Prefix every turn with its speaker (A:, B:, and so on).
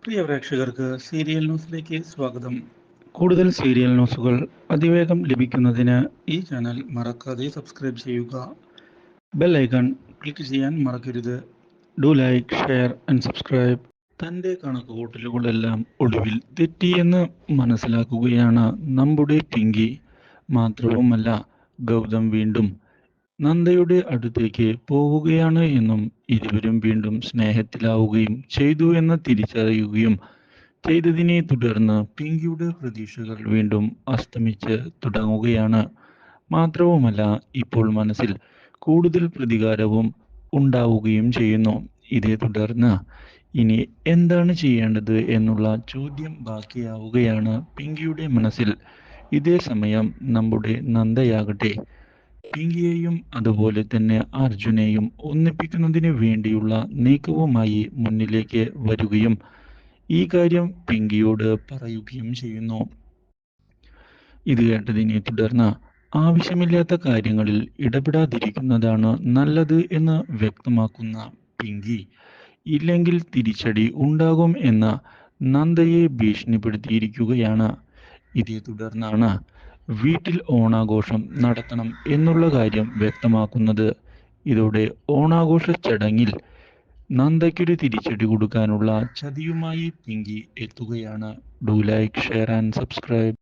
A: പ്രിയ പ്രേക്ഷകർക്ക് സീരിയൽ ന്യൂസിലേക്ക് സ്വാഗതം. കൂടുതൽ സീരിയൽ ന്യൂസുകൾ അതിവേഗം ലഭിക്കുന്നതിന് ഈ ചാനൽ മറക്കാതെ സബ്സ്ക്രൈബ് ചെയ്യുക. ബെൽ ഐക്കൺ ക്ലിക്ക് ചെയ്യാൻ മറക്കരുത്. Do like, share and subscribe. തൻ്റെ കണക്കുകൂട്ടലുകളെല്ലാം ഒടുവിൽ തെറ്റിയെന്ന് മനസ്സിലാക്കുകയാണ് നമ്മുടെ പിങ്കി. മാത്രവുമല്ല, ഗൗതം വീണ്ടും നന്ദയുടെ അടുത്തേക്ക് പോവുകയാണ് എന്നും ഇരുവരും വീണ്ടും സ്നേഹത്തിലാവുകയും ചെയ്തു എന്ന് തിരിച്ചറിയുകയും ചെയ്തതിനെ തുടർന്ന് പിങ്കിയുടെ പ്രതീക്ഷകൾ വീണ്ടും അസ്തമിച്ച് തുടങ്ങുകയാണ്. മാത്രവുമല്ല, ഇപ്പോൾ മനസ്സിൽ കൂടുതൽ പ്രതികാരവും ഉണ്ടാവുകയും ചെയ്യുന്നു. ഇതേ തുടർന്ന് ഇനി എന്താണ് ചെയ്യേണ്ടത് എന്നുള്ള ചോദ്യം ബാക്കിയാവുകയാണ് പിങ്കിയുടെ മനസ്സിൽ. ഇതേ സമയം നമ്മുടെ നന്ദയാകട്ടെ പിങ്കിയെയും അതുപോലെ തന്നെ അർജുനെയും ഒന്നിപ്പിക്കുന്നതിന് വേണ്ടിയുള്ള നീക്കവുമായി മുന്നിലേക്ക് വരികയും ഈ കാര്യം പിങ്കിയോട് പറയുകയും ചെയ്യുന്നു. ഇത് കേട്ടതിനെ തുടർന്ന് ആവശ്യമില്ലാത്ത കാര്യങ്ങളിൽ ഇടപെടാതിരിക്കുന്നതാണ് നല്ലത് എന്ന് വ്യക്തമാക്കുന്ന പിങ്കി, ഇല്ലെങ്കിൽ തിരിച്ചടി ഉണ്ടാകും എന്ന നന്ദയെ ഭീഷണിപ്പെടുത്തിയിരിക്കുകയാണ്. ഇതേ തുടർന്നാണ് വീട്ടിൽ ഓണാഘോഷം നടത്തണം എന്നുള്ള കാര്യം വ്യക്തമാക്കുന്നത്. ഇതോടെ ഓണാഘോഷ ചടങ്ങിൽ നന്ദയ്ക്കൊരു തിരിച്ചടി കൊടുക്കാനുള്ള ചതിയുമായി പിങ്കി എത്തുകയാണ്. Do like, share and subscribe.